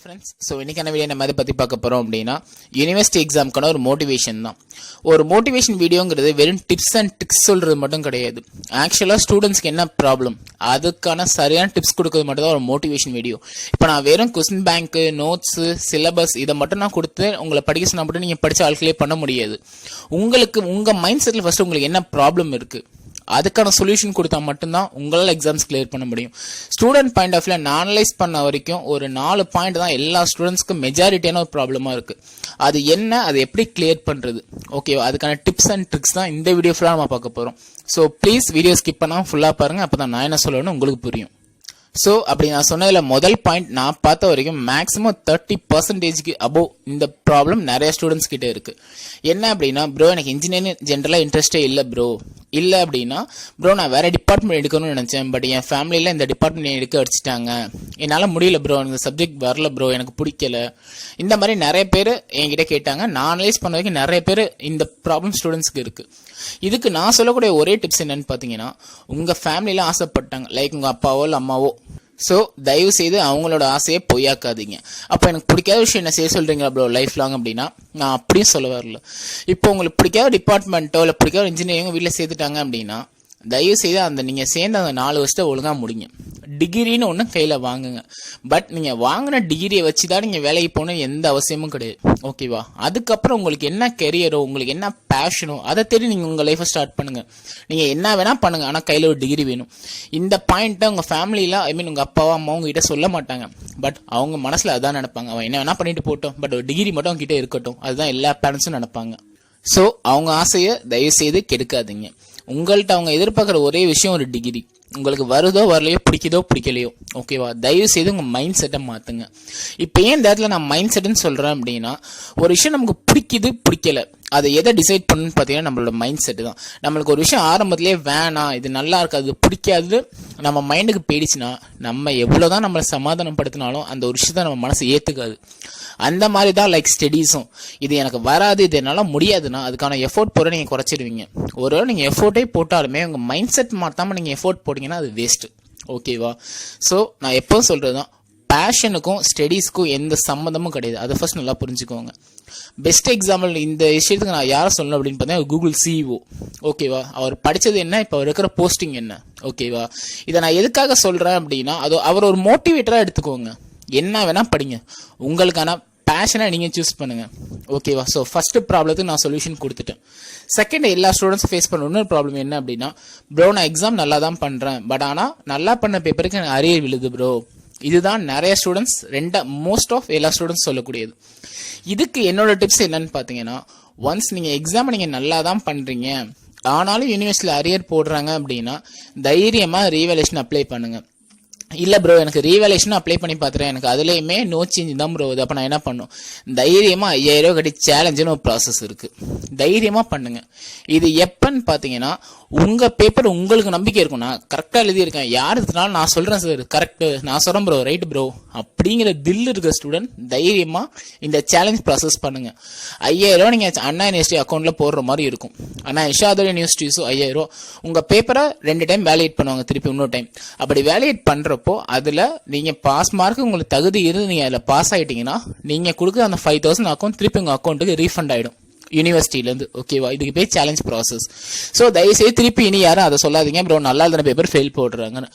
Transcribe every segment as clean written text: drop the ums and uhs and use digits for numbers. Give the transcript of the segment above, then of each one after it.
Friends, so இன்றைக்கான video நம்ம எதை பற்றி பார்க்க போகிறோம் அப்படின்னா, யூனிவர்சிட்டி எக்ஸாமுக்கான ஒரு மோட்டிவேஷன் தான். ஒரு மோட்டிவேஷன் வீடியோங்கிறது வெறும் டிப்ஸ் அண்ட் ட்ரிக்ஸ் சொல்கிறது மட்டும் கிடையாது. ஆக்சுவலாக ஸ்டூடெண்ட்ஸ்க்கு என்ன ப்ராப்ளம், அதுக்கான சரியான டிப்ஸ் கொடுக்குறது மட்டும் தான் ஒரு மோட்டிவேஷன் வீடியோ. இப்போ நான் வெறும் கொஸ்டின் பேங்க்கு, நோட்ஸு, சிலபஸ் இதை மட்டும் நான் கொடுத்து உங்களை படிக்க சொன்னால் மட்டும் நீங்கள் படித்த ஆட்களே பண்ண முடியாது. உங்களுக்கு உங்கள் மைண்ட் செட்டில் ஃபஸ்ட்டு உங்களுக்கு என்ன ப்ராப்ளம் இருக்குது, அதுக்கான சொல்யூஷன் கொடுத்தா மட்டும்தான் உங்களால் எக்ஸாம்ஸ் கிளியர் பண்ண முடியும். ஸ்டூடெண்ட் பாயிண்ட் ஆஃப் வியூ நான் அனலைஸ் பண்ண வரைக்கும் ஒரு 4 பாயிண்ட் தான் எல்லா ஸ்டூடெண்ட்ஸ்க்கும் மெஜாரிட்டியான ஒரு ப்ராப்ளமாக இருக்குது. அது என்ன, அதை எப்படி கிளியர் பண்ணுறது, ஓகேவா, அதுக்கான டிப்ஸ் அண்ட் ட்ரிக்ஸ் தான் இந்த வீடியோ ஃபுல்லாக நம்ம பார்க்க போகிறோம். ஸோ ப்ளீஸ் வீடியோ ஸ்கிப் பண்ணாமல் ஃபுல்லாக பாருங்கள், அப்போ தான் நான் என்ன சொல்லணும்னு உங்களுக்கு புரியும். ஸோ அப்படி நான் சொன்னதில் முதல் பாயிண்ட், நான் பார்த்த வரைக்கும் மேக்ஸிமம் 30% அபோவ் இந்த ப்ராப்ளம் நிறைய ஸ்டூடெண்ட்ஸ் கிட்டே இருக்குது. என்ன அப்படின்னா, ப்ரோ எனக்கு இன்ஜினியரிங் ஜென்ரலாக இன்ட்ரெஸ்டே இல்லை ப்ரோ, இல்லை அப்படின்னா ப்ரோ நான் வேறு டிபார்ட்மெண்ட் எடுக்கணும்னு நினச்சேன், பட் என் ஃபேமிலியில் இந்த டிபார்ட்மெண்ட் எடுக்க வச்சுட்டாங்க, என்னால் முடியல ப்ரோ, எனக்கு சப்ஜெக்ட் வரல ப்ரோ, எனக்கு பிடிக்கல. இந்த மாதிரி நிறைய பேர் என்கிட்ட கேட்டாங்க. நான் அனலைஸ் பண்ண வரைக்கும் நிறைய பேர் இந்த ப்ராப்ளம் ஸ்டூடெண்ட்ஸ்க்கு இருக்குது. இதுக்கு நான் சொல்லக்கூடிய ஒரே டிப்ஸ் என்னன்னு பார்த்தீங்கன்னா, உங்கள் ஃபேமிலியில் ஆசைப்பட்டாங்க, லைக் உங்கள் அப்பாவோ இல்லை அம்மாவோ, ஸோ தயவு செய்து அவங்களோட ஆசையை பொய்யாக்காதீங்க. அப்போ எனக்கு பிடிக்காத விஷயம் என்ன செய்ய சொல்கிறீங்களா ப்ரோ லைஃப் லாங் அப்படின்னா, நான் அப்படியும் சொல்ல வரல. இப்போ உங்களுக்கு பிடிக்காத டிபார்ட்மெண்ட்டோ இல்லை பிடிக்காத இன்ஜினியரிங்கோ வீட்டில் சேர்த்துட்டாங்க அப்படின்னா, தயவு செய்து அந்த நீங்கள் சேர்ந்த அந்த 4 வருஷத்தை ஒழுங்காக முடிங்க. டிகிரின்னு ஒன்று கையில் வாங்குங்க. பட் நீங்கள் வாங்கின டிகிரியை வச்சு தான் நீங்கள் வேலைக்கு போகணும் எந்த அவசியமும் கிடையாது, ஓகேவா. அதுக்கப்புறம் உங்களுக்கு என்ன கெரியரோ, உங்களுக்கு என்ன பேஷனோ அதை தேடி நீங்கள் உங்கள் லைஃப்பை ஸ்டார்ட் பண்ணுங்கள். நீங்கள் என்ன வேணால் பண்ணுங்கள், ஆனால் கையில் ஒரு டிகிரி வேணும். இந்த பாயிண்ட்டை உங்கள் ஃபேமிலியில், ஐ மீன் உங்கள் அப்பாவோ அம்மாவும் உங்ககிட்ட சொல்ல மாட்டாங்க. பட் அவங்க மனசில் அதான் நினைப்பாங்க, அவன் என்ன வேணால் பண்ணிட்டு போட்டோம், பட் ஒரு டிகிரி மட்டும் அவங்ககிட்ட இருக்கட்டும், அதுதான் எல்லா பேரண்ட்ஸும் நினைப்பாங்க. ஸோ அவங்க ஆசையை தயவு செய்து கெடுக்காதீங்க. உங்கள்கிட்ட அவங்க எதிர்பார்க்குற ஒரே விஷயம் ஒரு டிகிரி. உங்களுக்கு வருதோ வரலையோ, பிடிக்குதோ பிடிக்கலையோ, ஓகேவா, தயவு செய்து உங்கள் மைண்ட் செட்டை மாற்றுங்க. இப்போ ஏன் இந்த இடத்துல நான் மைண்ட் செட்டுன்னு சொல்கிறேன் அப்படின்னா, ஒரு விஷயம் நமக்கு பிடிக்குது பிடிக்கல, அதை எதை டிசைட் பண்ணுன்னு பார்த்தீங்கன்னா நம்மளோட மைண்ட் செட்டு தான். நம்மளுக்கு ஒரு விஷயம் ஆரம்பத்திலே வேணாம், இது நல்லா இருக்காது, பிடிக்காது நம்ம மைண்டுக்கு போயிடுச்சுன்னா, நம்ம எவ்வளோதான் நம்மளை சமாதானப்படுத்தினாலும் அந்த ஒரு விஷயத்தை நம்ம மனசு ஏற்றுக்காது. அந்த மாதிரி தான் லைக் ஸ்டடீஸும். இது எனக்கு வராது, இது என்னால் முடியாதுன்னா அதுக்கான எஃபோர்ட் போட நீங்கள் குறைச்சிடுவீங்க. ஒருவேளை நீங்கள் எஃபோர்ட்டே போட்டாலுமே உங்கள் மைண்ட் செட் மாற்றாமல் நீங்கள் எஃபோர்ட் போட்டிங்கன்னா அது வேஸ்ட்டு, ஓகேவா. ஸோ நான் எப்போவும் சொல்கிறது தான், பேஷனுக்கும் ஸ்டடீஸ்க்கும் எந்த சம்மந்தமும் கிடையாது. அதை ஃபர்ஸ்ட் நல்லா புரிஞ்சுக்கோங்க. பெஸ்ட் எக்ஸாம்பிள் இந்த விஷயத்துக்கு நான் யாரை சொல்லணும் அப்படின்னு பார்த்தீங்கன்னா, கூகுள் சிஇஓ, ஓகேவா. அவர் படித்தது என்ன, இப்போ அவர் இருக்கிற போஸ்டிங் என்ன, ஓகேவா. இதை நான் எதுக்காக சொல்கிறேன் அப்படின்னா, அது அவர் ஒரு மோட்டிவேட்டராக எடுத்துக்கோங்க. என்ன வேணால் படிங்க, உங்களுக்கான பேஷனை நீங்கள் சூஸ் பண்ணுங்கள், ஓகேவா. ஸோ ஃபஸ்ட்டு ப்ராப்ளத்துக்கு நான் சொல்யூஷன் கொடுத்துட்டேன். செகண்ட், எல்லா ஸ்டூடெண்ட்ஸும் ஃபேஸ் பண்ண இன்னொரு ப்ராப்ளம் என்ன அப்படின்னா, ப்ரோ நான் எக்ஸாம் நல்லா தான் பண்ணுறேன், பட் ஆனால் நல்லா பண்ண பேப்பருக்கு எனக்கு அரியர் விழுது ப்ரோ. இதுதான் நிறைய ஸ்டூடெண்ட்ஸ், மோஸ்ட் ஆஃப் எல்லா ஸ்டூடெண்ட்ஸ் சொல்லக்கூடியது. இதுக்கு என்னோட டிப்ஸ் என்னன்னு பார்த்தீங்கன்னா, ஒன்ஸ் நீங்கள் எக்ஸாமை நீங்கள் நல்லா தான் பண்ணுறீங்க, ஆனாலும் யூனிவர்சிட்டியில் அரியர் போடுறாங்க அப்படின்னா தைரியமாக ரீவேல்யூஷன் அப்ளை பண்ணுங்கள். இல்லை ப்ரோ எனக்கு ரீவேல்யூஷன் அப்ளை பண்ணி பார்த்துறேன், எனக்கு அதுலேயுமே நோ சேஞ்ச் தான் ப்ரோ, அப்போ நான் என்ன பண்ணும், தைரியமாக 5000 ரூபா கட்டி சேலஞ்சுன்னு ஒரு ப்ராசஸ் இருக்குது, தைரியமாக பண்ணுங்கள். இது எப்பன்னு பார்த்தீங்கன்னா, உங்கள் பேப்பர் உங்களுக்கு நம்பிக்கை இருக்கும், நான் கரெக்டாக எழுதியிருக்கேன், யார் இருந்தாலும் நான் சொல்கிறேன் சார் கரெக்டு, நான் சொல்கிறேன் ப்ரோ ரைட்டு ப்ரோ அப்படிங்கிற தில் இருக்கிற ஸ்டூடெண்ட் தைரியமாக இந்த சேலஞ்ச் ப்ராசஸ் பண்ணுங்கள். 5000 ரூபா நீங்கள் அண்ணா யூனிவர்சிட்டி அக்கௌண்ட்டில் போடுற மாதிரி இருக்கும். ஆனால் யஷாதோட யூனிவர்சிட்டிஸும் 5000 ரூபா உங்கள் பேப்பரை 2 டைம் வேலிடேட் பண்ணுவாங்க, திருப்பி இன்னொரு டைம். அப்படி வேலிடேட் பண்ணுறப்போ அதில் நீங்கள் பாஸ் மார்க்கு உங்களுக்கு தகுதி இருந்து நீங்கள் அதில் பாஸ் ஆகிட்டீங்கன்னா, நீங்கள் கொடுக்குற அந்த 5000 அக்கௌண்ட் திருப்பி உங்கள் அக்கௌண்ட்டுக்கு ரீஃபண்ட் ஆகிடும் யூனிவர்சிட்டியிலேருந்து, ஓகேவா. இதுக்கு பேர் சேலஞ்ச் ப்ராசஸ். ஸோ தயவுசெய்து திருப்பி இனி யாரும் அதை சொல்லாதீங்க ப்ரோ நல்லா இருந்த பேப்பர் ஃபெயில் போடுறாங்கன்னு.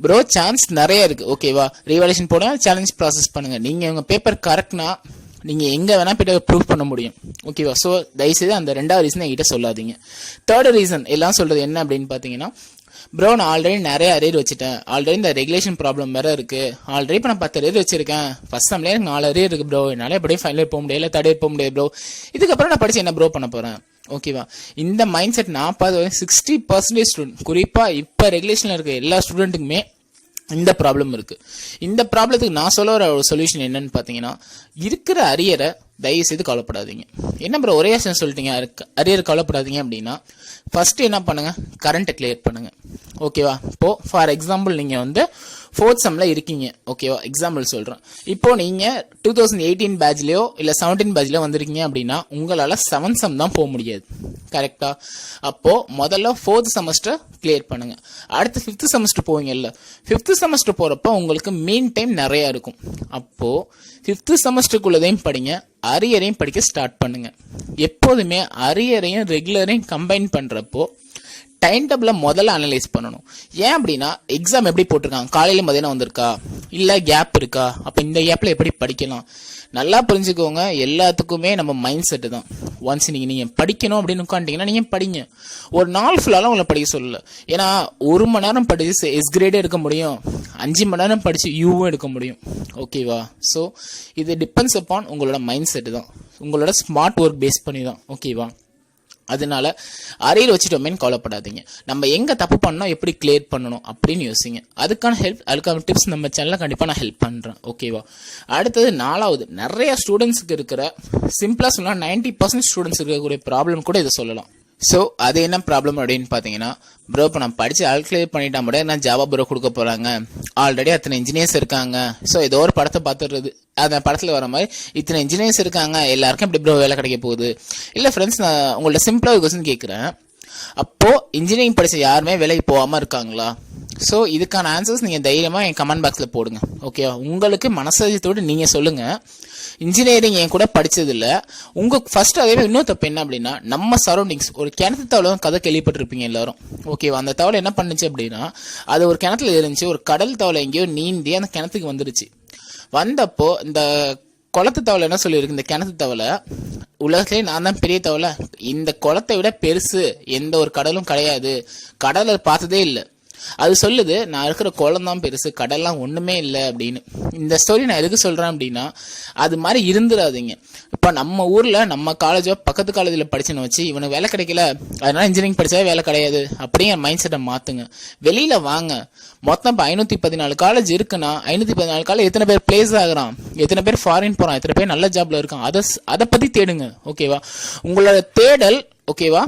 ப்ரோ சான்ஸ் நிறைய இருக்குது, ஓகேவா. ரீவேல்யூஷன் போடுங்க, சேலஞ்ச் ப்ராசஸ் பண்ணுங்கள். நீங்கள் உங்கள் பேப்பர் கரெக்ட்னா நீங்கள் எங்கே வேணால் போய்ட்டு ப்ரூவ் பண்ண முடியும், ஓகேவா. ஸோ தயவுசெய்து அந்த 2வது ரீசன் என்கிட்ட சொல்லாதீங்க. 3rd ரீசன் எல்லாம் சொல்கிறது என்ன அப்படின்னு பார்த்தீங்கன்னா, ப்ரோ நான் ஆல்ரெடி நிறைய அரியர் வச்சுட்டேன், ஆல்ரெடி இந்த ரெகுலேஷன் ப்ராப்ளம் வேறு இருக்குது, ஆல்ரெடி இப்போ நான் 10 அரியர் வச்சிருக்கேன், ஃபர்ஸ்ட் செம்லேயே எனக்கு 4 அரியர் இருக்குது ப்ரோ, என்னால் எப்படியும் ஃபைனல் இயர் போக முடியாது, இல்லை 3rd இயர் போக முடியாது ப்ரோ, இதுக்கப்புறம் நான் படித்து என்ன ப்ரோ பண்ண போகிறேன், ஓகேவா. இந்த மைண்ட் செட் நான் பார்த்து 60% ஸ்டூடெண்ட், குறிப்பாக இப்போ ரெகுலேஷனில் இருக்க எல்லா ஸ்டூடெண்ட்டுக்குமே இந்த ப்ராப்ளம் இருக்குது. இந்த ப்ராப்ளத்துக்கு நான் சொல்ல வர ஒரு சொல்யூஷன் என்னன்னு பார்த்தீங்கன்னா, இருக்கிற அரியரை தயவு செய்து கவலைப்படாதீங்க. என்ன ப்ரோ ஒரே விஷயம் சொல்லிட்டீங்க, அரியர் கவலைப்படாதீங்க அப்படின்னா, ஃபஸ்ட்டு என்ன பண்ணுங்கள், கரண்ட்டை கிளியர் பண்ணுங்கள், ஓகேவா. இப்போது ஃபார் எக்ஸாம்பிள் நீங்கள் வந்து 4th செம்மில் இருக்கீங்க, ஓகேவா, எக்ஸாம்பிள் சொல்கிறேன். இப்போது நீங்கள் 2018 பேட்ச்லேயோ இல்லை 17 பேட்ச்லேயோ வந்திருக்கீங்க அப்படின்னா உங்களால் 7th செம் தான் போக முடியாது, கரெக்டா? அப்போ முதல்ல 4th செமஸ்டர் கிளியர் பண்ணுங்க. அடுத்து 5th செமஸ்டர் போவீங்கல்ல, 5th செமஸ்டர் போறப்ப உங்களுக்கு மீன் டைம் நிறைய இருக்கும். அப்போ 5th செமஸ்டருக்குள்ளதையும் படிங்க, அரியரையும் படிக்க ஸ்டார்ட் பண்ணுங்க. எப்போதுமே அரியரையும் ரெகுலரையும் கம்பைன் பண்றப்போ டைம் டேபிள முதல்ல அனலைஸ் பண்ணணும். ஏன் அப்படின்னா எக்ஸாம் எப்படி போட்டிருக்காங்க, காலையில மதியானம் வந்திருக்கா, இல்ல கேப் இருக்கா, அப்ப இந்த கேப்ல எப்படி படிக்கலாம். நல்லா புரிஞ்சுக்கோங்க, எல்லாத்துக்குமே நம்ம மைண்ட் செட்டு தான். ஒன்ஸ் நீங்க படிக்கணும் அப்படின்னு உட்காந்துட்டீங்கன்னா நீங்க படிங்க. ஒரு நாள் ஃபுல்லாலும் உங்களை படிக்க சொல்லல. ஏன்னா 1 மணி நேரம் படிச்சு எஸ் கிரேடே எடுக்க முடியும், 5 மணி நேரம் படிச்சு யூவும் எடுக்க முடியும். ஓகேவா? ஸோ இது டிபெண்ட்ஸ் அப்பான் உங்களோட மைண்ட் செட்டு தான், உங்களோட ஸ்மார்ட் ஒர்க் பேஸ் பண்ணி தான். ஓகேவா? அதனால அரியர் வச்சுட்டோமேன்னு கவலைப்படாதீங்க. நம்ம எங்க தப்பு பண்ணோம், எப்படி கிளியர் பண்ணணும் அப்படின்னு யோசிங்க. அதுக்கான டிப்ஸ் நம்ம சேனல்ல கண்டிப்பா நான் ஹெல்ப் பண்றேன். ஓகேவா? அடுத்தது 4வது, நிறைய ஸ்டூடெண்ட்ஸ்க்கு இருக்கிற, சிம்பிளா சொல்லலாம் 90% ஸ்டூடெண்ட்ஸ் இருக்கக்கூடிய ப்ராப்ளம் கூட இதை சொல்லலாம். ஸோ அது என்ன ப்ராப்ளம் அப்படின்னு பார்த்தீங்கன்னா, ப்ரோ இப்போ நான் படித்து கிளியர் பண்ணிட்டா மட்டும் என்ன ஜாவா ப்ரோ கொடுக்க போகிறாங்க, ஆல்ரெடி அத்தனை இன்ஜினியர்ஸ் இருக்காங்க. ஸோ ஏதோ ஒரு படத்தை பார்த்துடுறது, அந்த படத்தில் வர மாதிரி இத்தனை இன்ஜினியர்ஸ் இருக்காங்க, எல்லாருக்கும் எப்படி ப்ரோ வேலை கிடைக்க போகுது. இல்லை ஃப்ரெண்ட்ஸ், நான் உங்கள்ட்ட சிம்பிளாக ஒரு கொஸ்டின் கேட்குறேன். அப்போது இன்ஜினியரிங் படித்த யாருமே வேலைக்கு போகாமல் இருக்காங்களா? ஸோ இதுக்கான ஆன்சர்ஸ் நீங்கள் தைரியமாக என் கமெண்ட் பாக்ஸில் போடுங்க. ஓகேவா? உங்களுக்கு மனசாட்சியத்தோடு நீங்கள் சொல்லுங்கள், இன்ஜினியரிங் என் கூட படிச்சது இல்ல. ஃபர்ஸ்ட் அதே மாதிரி இன்னொரு தப்பு என்ன அப்படின்னா, நம்ம சரௌண்டிங்ஸ், ஒரு கிணத்து தவளை கதை கேள்விப்பட்டிருப்பீங்க எல்லாரும். ஓகேவா? அந்த தவளை என்ன பண்ணுச்சு அப்படின்னா, அது ஒரு கிணத்துல இருந்துச்சு, ஒரு கடல் தவளை எங்கேயோ நீந்தி அந்த கிணத்துக்கு வந்துருச்சு. வந்தப்போ இந்த குளத்து தவளை என்ன சொல்லியிருக்கு, இந்த கிணத்து தவளை உலகத்திலே நான் தான் பெரிய தவளை, இந்த குளத்தை விட பெருசு எந்த ஒரு கடலும் கிடையாது, கடலை பார்த்ததே இல்லை. அது சொல்லுது, நான் இருக்கிற குளம் தான் பெருசு, கடல்லாம் ஒண்ணுமே இல்லை அப்படின்னு. இந்த ஸ்டோரி நான் எதுக்கு சொல்றேன் அப்படின்னா, அது மாதிரி இருந்துடாதீங்க. இப்ப நம்ம ஊர்ல நம்ம காலேஜோ பக்கத்து காலேஜில் படிச்சுன்னு வச்சு இவனுக்கு வேலை கிடைக்கல, அதனால இன்ஜினியரிங் படிச்சாவே வேலை கிடையாது அப்படிங்கிற மைண்ட் செட்டை மாத்துங்க. வெளியில வாங்க. மொத்தம் இப்போ 514 காலேஜ் இருக்குன்னா 514 காலேஜ் எத்தனை பேர் பிளேஸ் ஆகுறான், எத்தனை பேர் ஃபாரின் போறான், எத்தனை பேர் நல்ல ஜாப்ல இருக்கான், அதை பத்தி தேடுங்க. ஓகேவா? உங்களோட தேடல் ஓகேவா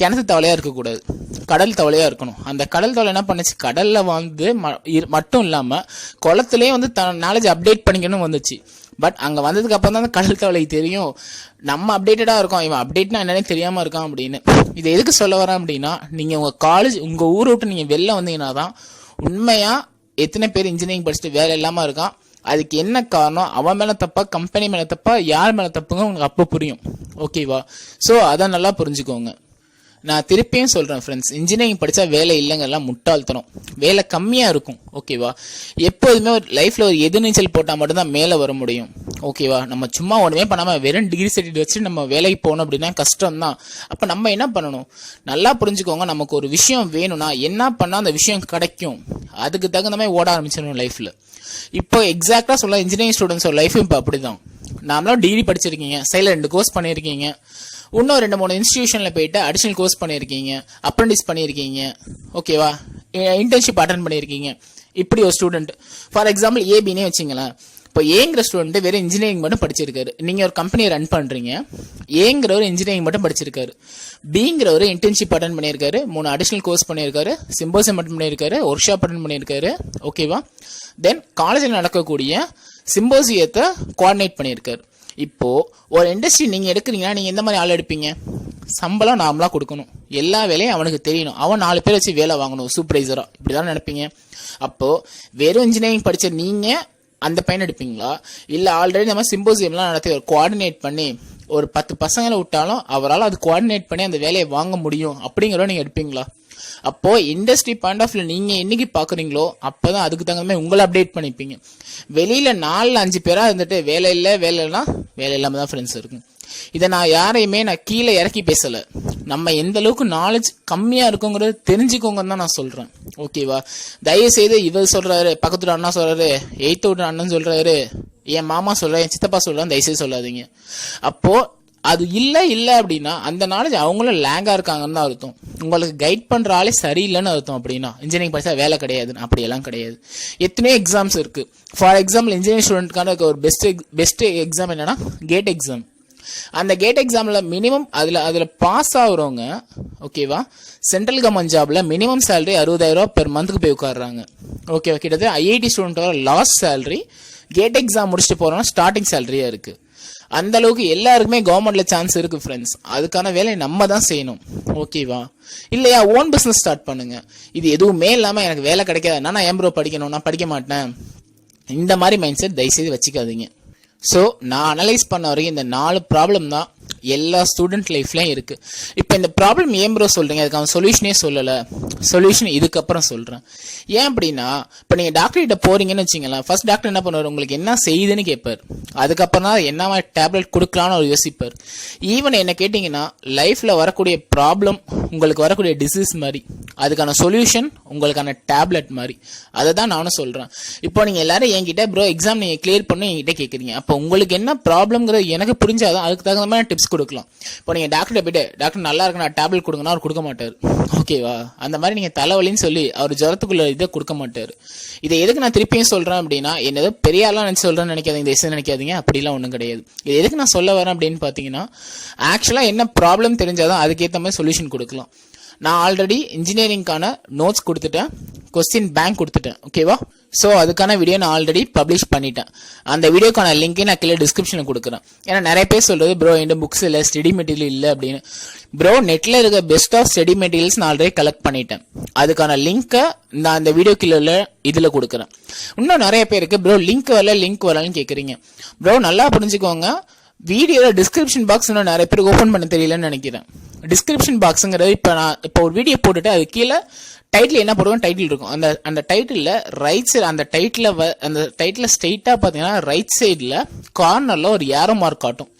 கிணத்து தவளையா இருக்கக்கூடாது, கடல் தவளையா இருக்கணும். அந்த கடல் தவளை என்ன பண்ணுச்சு, கடல்ல வந்து மட்டும் இல்லாம குளத்திலேயே வந்து நாலேஜ் அப்டேட் பண்ணிக்கணும் வந்துச்சு. பட் அங்க வந்ததுக்கு அப்புறம் தான் அந்த கடல் தவளைக்கு தெரியும் நம்ம அப்டேட்டடா இருக்கோம், இவன் அப்டேட்னா என்னன்னே தெரியாம இருக்கான் அப்படின்னு. இதை எதுக்கு சொல்ல வரேன் அப்படின்னா, நீங்க உங்க காலேஜ் உங்க ஊரை விட்டு நீங்க வெளில வந்தீங்கன்னா தான் உண்மையா எத்தனை பேர் இன்ஜினியரிங் படிச்சுட்டு வேலை இல்லாம இருக்கான், அதுக்கு என்ன காரணம், அவன் மேல தப்பா, கம்பெனி மேல தப்பா, யார் மேல தப்புங்க உங்களுக்கு அப்போ புரியும். ஓகேவா? ஸோ அதை நல்லா புரிஞ்சுக்கோங்க. நான் திருப்பியும் சொல்றேன் ஃப்ரெண்ட்ஸ், இன்ஜினியரிங் படிச்சா வேலை இல்லைங்கெல்லாம் முட்டாள்தனம், வேலை கம்மியா இருக்கும். ஓகேவா? எப்போதுமே ஒரு லைஃப்ல ஒரு எதிர்நீச்சல் போட்டா மட்டும்தான் மேலே வர முடியும். ஓகேவா? நம்ம சும்மா ஒண்ணுமே பண்ணாம வெறும் டிகிரி சர்டிஃபிகேட் வச்சு நம்ம வேலைக்கு போகணும் அப்படின்னா கஷ்டம் தான். அப்ப நம்ம என்ன பண்ணணும், நல்லா புரிஞ்சுக்கோங்க. நமக்கு ஒரு விஷயம் வேணும்னா என்ன பண்ணா அந்த விஷயம் கிடைக்கும், அதுக்கு தகுந்த மாதிரி ஓட ஆரம்பிச்சிடணும் லைஃப்ல. இப்போ எக்ஸாக்டா சொல்ல, இன்ஜினியரிங் ஸ்டூடெண்ட்ஸோட லைஃப் இப்போ அப்படிதான். நாமளும் டிகிரி படிச்சிருக்கீங்க, சைடில் 2 கோர்ஸ் பண்ணியிருக்கீங்க, இன்னும் 2-3 இன்ஸ்டிடியூஷன்ல போயிட்டு அடிஷனல் கோர்ஸ் பண்ணியிருக்கீங்க, அப்ரெண்டிஸ் பண்ணியிருக்கீங்க, ஓகேவா, இன்டர்ன்ஷிப் அட்டன் பண்ணியிருக்கீங்க. இப்படி ஒரு ஸ்டூடெண்ட் ஃபார் எக்ஸாம்பிள் ஏபினே வச்சுங்களேன். இப்போ ஏங்கிற ஸ்டூடெண்ட் வெறும் இன்ஜினியரிங் மட்டும் படிச்சிருக்காரு, நீங்க ஒரு கம்பெனியை ரன் பண்றீங்க. ஏங்கிறவர் இன்ஜினியரிங் மட்டும் படிச்சிருக்காரு, பிங்கிறவர் இன்டர்ன்ஷிப் அட்டன் பண்ணியிருக்காரு, 3 அடிஷனல் கோர்ஸ் பண்ணியிருக்காரு, சிம்போசியம் அட்டன் பண்ணியிருக்காரு, ஒர்க் ஷாப் அட்டன் பண்ணியிருக்காரு. ஓகேவா? தென் காலேஜில் நடக்கக்கூடிய சிம்போசியத்தை கோஆர்டினேட் பண்ணியிருக்காரு. இப்போ ஒரு இண்டஸ்ட்ரி நீங்க எடுக்கிறீங்கன்னா நீங்க எந்த மாதிரி ஆள் எடுப்பீங்க, சம்பளம் நார்மலா கொடுக்கணும், எல்லா வேலையும் அவனுக்கு தெரியணும், அவன் 4 பேர் வச்சு வேலை வாங்கணும் சூப்பர்வைசரா, இப்படிதான் நினைப்பீங்க. அப்போ வெறும் இன்ஜினியரிங் படிச்ச நீங்க அந்த பையன் எடுப்பீங்களா, இல்ல ஆல்ரெடி நம்ம சிம்போசியம்லாம் நடத்தி ஒரு கோஆர்டினேட் பண்ணி ஒரு 10 பசங்களை விட்டாலும் அவரால் அது கோஆர்டினேட் பண்ணி அந்த வேலையை வாங்க முடியும் அப்படிங்கிறத நீங்க எடுப்பீங்களா? அப்போ இண்டஸ்ட்ரி பாயிண்ட் ஆஃப் வியூ நீங்க என்னைக்கு பாக்குறீங்களோ அப்பதான் அதுக்கு தகுந்த மாதிரி உங்களை அப்டேட் பண்ணிப்பீங்க. வெளியில 4-5 பேரா இருந்துட்டு வேலை இல்ல வேலைன்னா வேலை இல்லாம தான் ஃப்ரெண்ட்ஸ் இருக்கு. இதை நான் யாரையுமே கீழே இறக்கி பேசல, நம்ம எந்த அளவுக்கு நாலேஜ் கம்மியா இருக்குங்கிறது தெரிஞ்சுக்கோங்கன்னு தான் நான் சொல்றேன். ஓகேவா? தயவு செய்து இவர் சொல்றாரு, பக்கத்துல அண்ணா சொல்றாரு, 8th விட்டு அண்ணன் சொல்றாரு, என் மாமா சொல்றேன், என் சித்தப்பா சொல்றான், தயவு செய்து சொல்லாதீங்க. அப்போ அது இல்ல அப்படின்னா அந்த நாலேஜ் அவங்களும் லேங்கா இருக்காங்கன்னு தான் அர்த்தம். உங்களுக்கு கைட் பண்ற ஆளே சரியில்லைன்னு அர்த்தம். அப்படின்னா இன்ஜினியரிங் படிச்சா வேலை கிடையாது, அப்படியெல்லாம் கிடையாது. எத்தனையோ எக்ஸாம்ஸ் இருக்கு. ஃபார் எக்ஸாம்பிள் இன்ஜினியரிங் ஸ்டூடெண்ட்கான ஒரு பெஸ்ட் எக்ஸாம் என்னன்னா கேட் எக்ஸாம். அந்த கேட் எக்ஸாம்ல மினிமம் அதுல பாஸ் ஆகுறவங்க ஓகேவா, சென்ட்ரல் கவர்மெண்ட் ஜாப்ல மினிமம் சேலரி 60,000 பெர் மந்த்க்கு போய் உட்காடுறாங்க. ஓகேவா? கிட்டத்தட்ட ஐஐடி ஸ்டூடெண்டோட லாஸ்ட் சேலரி கேட் எக்ஸாம் முடிச்சுட்டு போறோம்னா ஸ்டார்டிங் சேலரியா இருக்கு. அந்த அளவுக்கு எல்லாருக்குமே கவர்மெண்ட்ல சான்ஸ் இருக்கு ஃப்ரெண்ட்ஸ். அதுக்கான வேலையை நம்ம தான் செய்யணும். ஓகேவா? இல்லையா ஓன் பிசினஸ் ஸ்டார்ட் பண்ணுங்க. இது எதுவுமே இல்லாம எனக்கு வேலை கிடைக்காது, நான் ஏன் ப்ரோ படிக்கணும், நான் படிக்க மாட்டேன், இந்த மாதிரி மைண்ட் செட் தயவுசெய்து வச்சுக்காதீங்க. ஸோ நான் அனலைஸ் பண்ண வரைக்கும் இந்த 4 ப்ராப்ளம் தான் எல்லா ஸ்டூடெண்ட் லைஃப்லையும் இருக்கு. இப்போ இந்த ப்ராப்ளம் ஏன் ப்ரோ சொல்றீங்க, அதுக்கான சொல்யூஷனே சொல்லலை. சொல்யூஷன் இதுக்கப்புறம் சொல்றேன். ஏன் அப்படின்னா, இப்போ நீங்க டாக்டர் கிட்ட போறீங்கன்னு வச்சுங்களேன், ஃபர்ஸ்ட் டாக்டர் என்ன பண்ணுவார், உங்களுக்கு என்ன செய்யுதுன்னு கேட்பார். அதுக்கப்புறம் தான் என்ன மாதிரி டேப்லெட் கொடுக்கலான்னு அவர் யோசிப்பார். ஈவன் என்ன கேட்டீங்கன்னா, லைஃப்ல வரக்கூடிய ப்ராப்ளம் உங்களுக்கு வரக்கூடிய டிசீஸ் மாதிரி, அதுக்கான சொல்யூஷன் உங்களுக்கான டேப்லெட் மாதிரி. அதை தான் நானும் சொல்றேன். இப்போ நீங்க எல்லாரும் என்கிட்ட ப்ரோ எக்ஸாம் நீங்க கிளியர் பண்ணி என்கிட்ட கேட்குறீங்க. அப்போ உங்களுக்கு என்ன ப்ராப்ளம்ங்கிறது எனக்கு புரிஞ்சாதான் அதுக்கு தகுந்த மாதிரி டிப்ஸ் கொடுக்கலாம். இப்போ நீங்க டாக்டர் போயிட்டு டாக்டர் நல்லா இருக்கு நான் டேப்லெட் கொடுங்கன்னா அவர் கொடுக்க மாட்டார். ஓகேவா? அந்த மாதிரி நீங்க தலைவலின்னு சொல்லி அவர் ஜுரத்துக்குள்ள இதை கொடுக்க மாட்டார். இதை எதுக்கு நான் திருப்பியும் சொல்றேன் அப்படின்னா, என்னதோ பெரிய ஆளா நினைச்சு சொல்றேன்னு நினைக்காதீங்க, இந்த விஷயம் நினைக்காதீங்க, அப்படிலாம் ஒன்றும் கிடையாது. இது எதுக்கு நான் சொல்ல வரேன் அப்படின்னு பாத்தீங்கன்னா, ஆக்சுவலா என்ன ப்ராப்ளம் தெரிஞ்சாதான் அதுக்கேற்ற மாதிரி சொல்யூஷன் கொடுக்கலாம். நான் ஆல்ரெடி இன்ஜினியரிங்கான நோட்ஸ் கொடுத்துட்டேன், கொஸ்டின் பேங்க் கொடுத்துட்டேன். ஓகேவா? ஸோ அதுக்கான வீடியோ நான் ஆல்ரெடி பப்ளிஷ் பண்ணிட்டேன். அந்த வீடியோக்கான லிங்கை நான் கீழே டிஸ்கிரிப்ஷனில் கொடுக்குறேன். ஏன்னா நிறைய பேர் சொல்றது ப்ரோ எந்த புக்ஸ் இல்லை, ஸ்டடி மெட்டீரியல் இல்லை அப்படின்னு. ப்ரோ நெட்டில் இருக்க பெஸ்ட் ஆஃப் ஸ்டடி மெட்டீரியல்ஸ் நான் ஆல்ரெடி கலெக்ட் பண்ணிட்டேன். அதுக்கான லிங்கை நான் அந்த வீடியோ கீழே இதில் கொடுக்குறேன். இன்னும் நிறைய பேருக்கு ப்ரோ லிங்க் வரலன்னு கேட்குறீங்க. ப்ரோ நல்லா புரிஞ்சுக்கோங்க, வீடியோல டிஸ்கிரிப்ஷன் பாக்ஸ் இன்னும் நிறைய பேருக்கு ஓப்பன் பண்ண தெரியலன்னு நினைக்கிறேன். டிஸ்கிரிப்ஷன் பாக்ஸுங்கிறது இப்போ ஒரு வீடியோ போட்டுட்டு அது கீழே டைட்டில் என்ன போடுவோம், டைட்டில் இருக்கும். அந்த டைட்டில் ரைட் சைடு அந்த டைட்டில் ஸ்ட்ரெயிட்டாக பார்த்தீங்கன்னா ரைட் சைடில் கார்னரில் ஒரு ஏரோ மார்க் காட்டும்.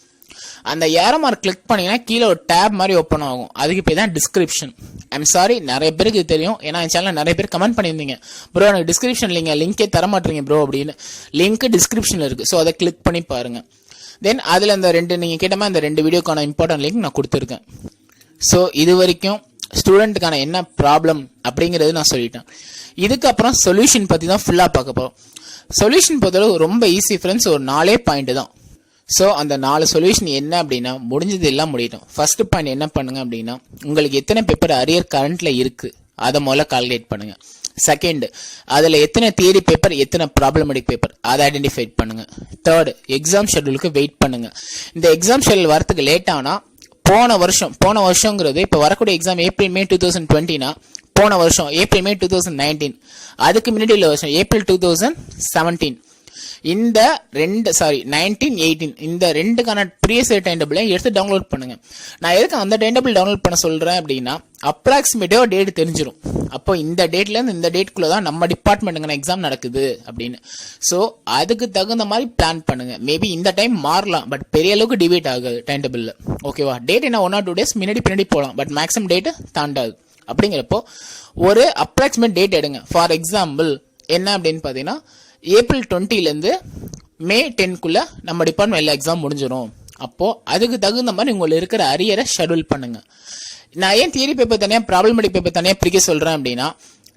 அந்த ஏரோ மார்க் கிளிக் பண்ணீங்கன்னா கீழே ஒரு டேப் மாதிரி ஓப்பன் ஆகும். அதுக்கு பேர் தான் டிஸ்கிரிப்ஷன். ஐம் சாரி, நிறைய பேருக்கு இது தெரியும். ஏன்னா என் சேனலில் நிறைய பேர் கமெண்ட் பண்ணியிருந்தீங்க, ப்ரோ எனக்கு டிஸ்கிரிப்ஷன் லிங்கே தர மாட்டீங்க ப்ரோ அப்படின்னு. லிங்க் டிஸ்கிரிப்ஷனில் இருக்குது. ஸோ அதை கிளிக் பண்ணி பாருங்க. தென் அதில் அந்த நீங்கள் கேட்ட மாதிரி அந்த 2 வீடியோக்கான இம்பார்ட்டன்ட் லிங்க் நான் கொடுத்துருக்கேன். ஸோ இது வரைக்கும் ஸ்டூடெண்ட்டுக்கான என்ன ப்ராப்ளம் அப்படிங்கிறது நான் சொல்லிட்டேன். இதுக்கப்புறம் சொல்யூஷன் பற்றி தான் ஃபுல்லாக பார்க்க போகிறோம். சொல்யூஷன் பொறுத்தளவு ரொம்ப ஈஸி ஃப்ரெண்ட்ஸ், ஒரு 4 பாயிண்ட் தான். ஸோ அந்த 4 சொல்யூஷன் என்ன அப்படின்னா, முடிஞ்சது எல்லாம் முடியட்டும். ஃபர்ஸ்ட் பாயிண்ட் என்ன பண்ணுங்க அப்படின்னா, உங்களுக்கு எத்தனை பேப்பர் அரியர் கரண்ட்ல இருக்கு அதை முதல்ல கால்குலேட் பண்ணுங்க. செகண்ட், அதுல எத்தனை தியரி பேப்பர் எத்தனை ப்ராப்ளமேட்டிக் பேப்பர் அதை ஐடென்டிஃபை பண்ணுங்க. தேர்ட், எக்ஸாம் ஷெட்யூலுக்கு வெயிட் பண்ணுங்க. இந்த எக்ஸாம் ஷெட்யூல் வரதுக்கு லேட் ஆனா போன வருஷங்கிறது இப்போ வரக்கூடிய எக்ஸாம் ஏப்ரல் மே 2020னா போன வருஷம் ஏப்ரல் மே 2019, அதுக்கு முன்னாடி உள்ள வருஷம் ஏப்ரல் 2017, இந்த 1918 இந்த 2க்கான ப்ரீவியஸ் இயர் டைம் டேபிளை எடுத்து டவுன்லோட் பண்ணுங்க. நான் எதுக்கு அந்த டைம் டேபிள் டவுன்லோட் பண்ண சொல்றேன் அப்படின்னா, அப்ராக்சிமேட்டிவா டேட் தெரிஞ்சிடும். அப்போ இந்த டேட்ல இருந்து இந்த டேட்குள்ள தான் நம்ம டிபார்ட்மெண்ட்டுக்கான எக்ஸாம் நடக்குது அப்படின்னு. ஸோ அதுக்கு தகுந்த மாதிரி பிளான் பண்ணுங்க. மேபி இந்த டைம் மாறலாம், பட் பெரிய அளவுக்கு டிபேட் ஆகுது டைம் டேபிள்ல. ஓகேவா? டேட் என்ன 1 or 2 days பின்னாடி போகலாம், பட் மேக்ஸிமம் டேட் தாண்டாது. அப்படிங்கிறப்போ ஒரு அப்ராக்சிமேட் டேட் எடுங்க. ஃபார் எக்ஸாம்பிள் என்ன அப்படின்னு பாத்தீங்கன்னா, ஏப்ரல் 20லேருந்து மே 10க்குள்ள நம்ம டிபார்ட்மெண்ட் எல்லா எக்ஸாம் முடிஞ்சிடும். அப்போ அதுக்கு தகுந்த மாதிரி உங்களுக்கு இருக்கிற அரியரை ஷெட்யூல் பண்ணுங்க. நான் ஏன் தியரி பேப்பர் தனியாக ப்ராப்ளமேட்டிக் பேப்பர் தனியாக பிரிக்க சொல்றேன் அப்படின்னா,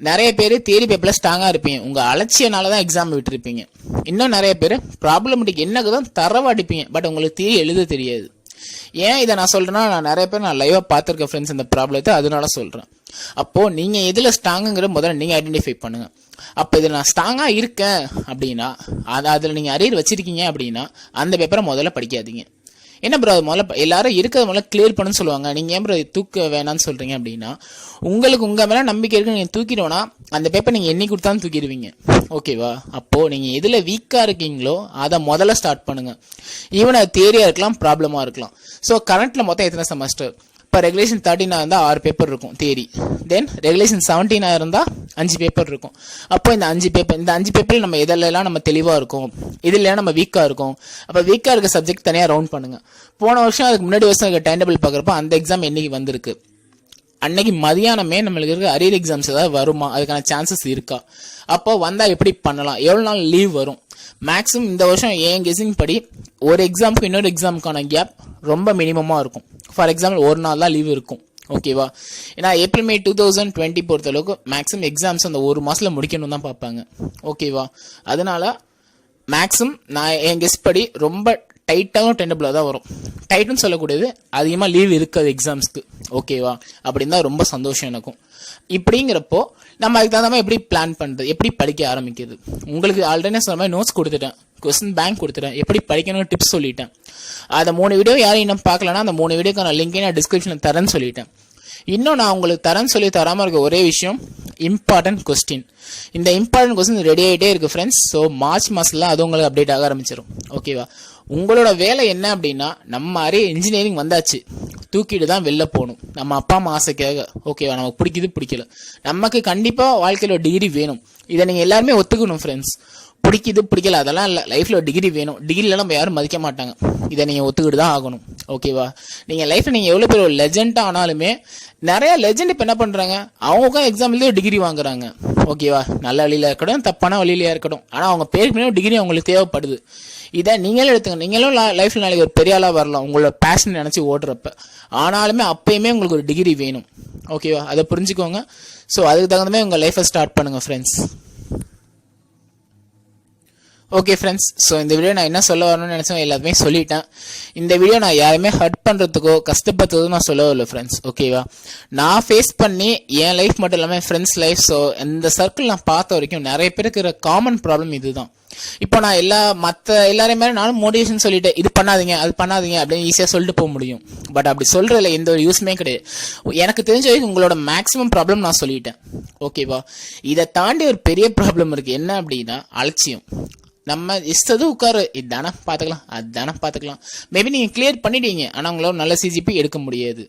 நிறைய பேர் தியரி பேப்பர்ல ஸ்ட்ராங்கா இருப்பீங்க, உங்க அலட்சியனால தான் எக்ஸாம் விட்டுருப்பீங்க. இன்னும் நிறைய பேர் ப்ராப்ளமேட்டிக் என்னக்கு தான் தரவா அடிப்பீங்க, பட் உங்களுக்கு தியரி எழுத தெரியாது. ஏன் இதை நான் சொல்றேன்னா, நான் நிறைய பேர் நான் லைவா பார்த்துருக்கேன் ஃப்ரெண்ட்ஸ் இந்த ப்ராப்ளத்தை, அதனால சொல்றேன். அப்போ நீங்க எதுல ஸ்ட்ராங்குங்கிற முதல்ல நீங்க ஐடென்டிஃபை பண்ணுங்க. அப்ப இதுல நான் ஸ்ட்ராங்கா இருக்கேன் அப்படின்னா, அதுல நீங்க அரியர் வச்சிருக்கீங்க அப்படின்னா அந்த பேப்பரை முதல்ல படிக்காதீங்க. என்ன ப்ரோ முதல்ல எல்லாரும் இருக்கிறத முதல்ல கிளியர் பண்ணுன்னு சொல்லுவாங்க, நீங்க ஏன் ப்ரோ தூக்க வேணாம்னு சொல்றீங்க அப்படின்னா, உங்களுக்கு உங்க மேல நம்பிக்கை இருக்கு, நீங்க தூக்கிடுவோம்னா அந்த பேப்பர் நீங்க எண்ணி கொடுத்தாலும் தூக்கிடுவீங்க. ஓகேவா? அப்போ நீங்க எதுல வீக்கா இருக்கீங்களோ அதை முதல்ல ஸ்டார்ட் பண்ணுங்க. ஈவன் அது தியரியா இருக்கலாம், ப்ராப்ளமா இருக்கலாம். ஸோ கரண்ட்ல மொத்தம் எத்தனை செமஸ்டர்? இப்போ ரெகுலேஷன் 13 இருந்தால் 6 பேப்பர் இருக்கும் தியரி. தென் ரெகுலேஷன் 17 இருந்தால் 5 பேப்பர் இருக்கும். அப்போ இந்த 5 பேப்பரில் நம்ம எதெல்லாம் நம்ம தெளிவாக இருக்கும், இதில் நம்ம வீக்காக இருக்கும். அப்போ வீக்காக இருக்க சப்ஜெக்ட் தனியாக ரவுண்ட் பண்ணுங்க. போன வருஷம் அதுக்கு முன்னாடி வருஷம் இருக்க டைம் டேபிள் பார்க்குறப்போ அந்த எக்ஸாம் என்னைக்கு வந்திருக்கு, அன்னைக்கு மதியானமே நம்மளுக்கு இருக்க அரியர் எக்ஸாம்ஸ் ஏதாவது வருமா, அதுக்கான சான்சஸ் இருக்கா, அப்போ வந்தால் எப்படி பண்ணலாம், எவ்வளோ நாள் லீவ் வரும். மேக்ஸிமம் இந்த வருஷம் என் கெஸிங் படி ஒரு எக்ஸாமுக்கு இன்னொரு எக்ஸாமுக்கான கேப் ரொம்ப மினிமமாக இருக்கும். ஃபார் எக்ஸாம்பிள் 1 நாள் தான் லீவ் இருக்கும். ஓகேவா? ஏன்னா ஏப்ரல் மே 2020 பொறுத்த அளவுக்கு மேக்ஸிமம் எக்ஸாம்ஸ் அந்த 1 மாசத்துல முடிக்கணும் தான் பார்ப்பாங்க. ஓகேவா? அதனால மேக்ஸிமம் நான் என் கெஸ் படி ரொம்ப டைட்டாகவும் டெண்டபிளாக தான் வரும். டைட்டுன்னு சொல்லக்கூடியது அதிகமாக லீவ் இருக்காது எக்ஸாம்ஸ்க்கு. ஓகேவா? அப்படின்னு தான் ரொம்ப சந்தோஷம் எனக்கும். இப்படிங்கிறப்போ நம்ம அதுக்கு தகுந்த மாதிரி எப்படி பிளான் பண்ணுறது, எப்படி படிக்க ஆரம்பிக்கிறது. உங்களுக்கு ஆல்ரெடி சொன்ன மாதிரி நோட்ஸ் கொடுத்துட்டேன், கொஸ்டின் பேங்க் கொடுத்துட்டேன், எப்படி படிக்கணும்னு டிப்ஸ் சொல்லிட்டேன். அதை 3 வீடியோ யாரும் இன்னும் பார்க்கலன்னா அந்த 3 வீடியோக்கான லிங்க்கை நான் டிஸ்கிரிப்ஷனில் தரேன்னு சொல்லிட்டேன். இன்னும் நான் உங்களுக்கு தரேன்னு சொல்லி தராமல் இருக்க ஒரே விஷயம், இம்பார்ட்டன்ட் கொஸ்டின். இந்த இம்பார்ட்டன்ட் கொஸ்டின் ரெடி ஆகிட்டே இருக்குது ஃப்ரெண்ட்ஸ். ஸோ மார்ச் மாதத்தில் அது உங்களுக்கு அப்டேட் ஆக ஆரம்பிச்சிடும். ஓகேவா? உங்களோட வேலை என்ன அப்படின்னா, நம்ம மாதிரி இன்ஜினியரிங் வந்தாச்சு, தூக்கிட்டு தான் வெளில போகணும் நம்ம அப்பா அம்மா ஆசைக்காக. ஓகேவா? நமக்கு பிடிக்கல, நமக்கு கண்டிப்பாக வாழ்க்கையில் டிகிரி வேணும். இதை நீங்கள் எல்லாருமே ஒத்துக்கணும் ஃப்ரெண்ட்ஸ். பிடிக்கல அதெல்லாம் இல்லை, லைஃப்பில் டிகிரி வேணும். டிகிரிலாம் நம்ம யாரும் மதிக்க மாட்டாங்க, இதை நீங்கள் ஒத்துக்கிட்டு தான் ஆகணும். ஓகேவா? நீங்கள் லைஃப்பில் நீங்கள் எவ்வளோ பேர் லெஜெண்டாக ஆனாலுமே நிறைய லெஜெண்ட் இப்போ என்ன பண்ணுறாங்க, அவங்க எக்ஸாம்பிள் டிகிரி வாங்குறாங்க. ஓகேவா? நல்ல வழியில் இருக்கட்டும், தப்பான வழியிலையா இருக்கட்டும், ஆனால் அவங்க பேருக்கு முன்னாடி டிகிரி அவங்களுக்கு தேவைப்படுது. இதை நீங்களும் எடுத்துங்க. நீங்களும் லைஃப்பில் நாளைக்கு ஒரு பெரிய ஆளாக வரலாம் உங்களோட பேஷன் நினச்சி ஓடுறப்ப. ஆனாலுமே அப்பயுமே உங்களுக்கு ஒரு டிகிரி வேணும். ஓகேவா? அதை புரிஞ்சுக்கோங்க. ஸோ அதுக்கு தகுந்த மாதிரி உங்கள் லைஃப்பை ஸ்டார்ட் பண்ணுங்கள் ஃப்ரெண்ட்ஸ். ஓகே ஃப்ரெண்ட்ஸ், ஸோ இந்த வீடியோ நான் என்ன சொல்ல வரணும்னு நினச்சேன் எல்லாத்தையுமே சொல்லிட்டேன். இந்த வீடியோ நான் யாருமே ஹர்ட் பண்ணுறதுக்கோ கஷ்டப்படுறதுக்கோ நான் சொல்லவில்லை ஃப்ரெண்ட்ஸ். ஓகேவா? நான் ஃபேஸ் பண்ணி என் லைஃப் மட்டும் இல்லாமல் என் ஃப்ரெண்ட்ஸ் லைஃப், ஸோ இந்த சர்க்கிள் நான் பார்த்த வரைக்கும் நிறைய பேருக்கு இருக்கிற காமன் ப்ராப்ளம் இதுதான். இப்போ நான் எல்லாரையும் மாதிரி நானும் மோட்டிவேஷன் சொல்லிட்டு இது பண்ணாதீங்க அது பண்ணாதீங்க அப்படின்னு ஈஸியாக சொல்லிட்டு போக முடியும். பட் அப்படி சொல்றதுல எந்த ஒரு யூஸ்மே கிடையாது. எனக்கு தெரிஞ்ச வரைக்கும் உங்களோட மேக்ஸிமம் ப்ராப்ளம் நான் சொல்லிட்டேன். ஓகேவா? இதை தாண்டி ஒரு பெரிய ப்ராப்ளம் இருக்கு. என்ன அப்படின்னா அலட்சியம். நம்ம இஷ்டது உட்காரு, இதுதானே பார்த்துக்கலாம் அதுதானே பார்த்துக்கலாம். மேபி நீங்கள் கிளியர் பண்ணிட்டீங்க, ஆனால் உங்களால் நல்ல சிஜிபி எடுக்க முடியாது.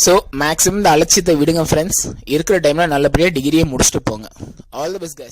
ஸோ மேக்ஸிமம் இந்த அலட்சியத்தை விடுங்க ஃப்ரெண்ட்ஸ். இருக்கிற டைமில் நல்லபடியாக டிகிரியை முடிச்சுட்டு போங்க. All the best guys.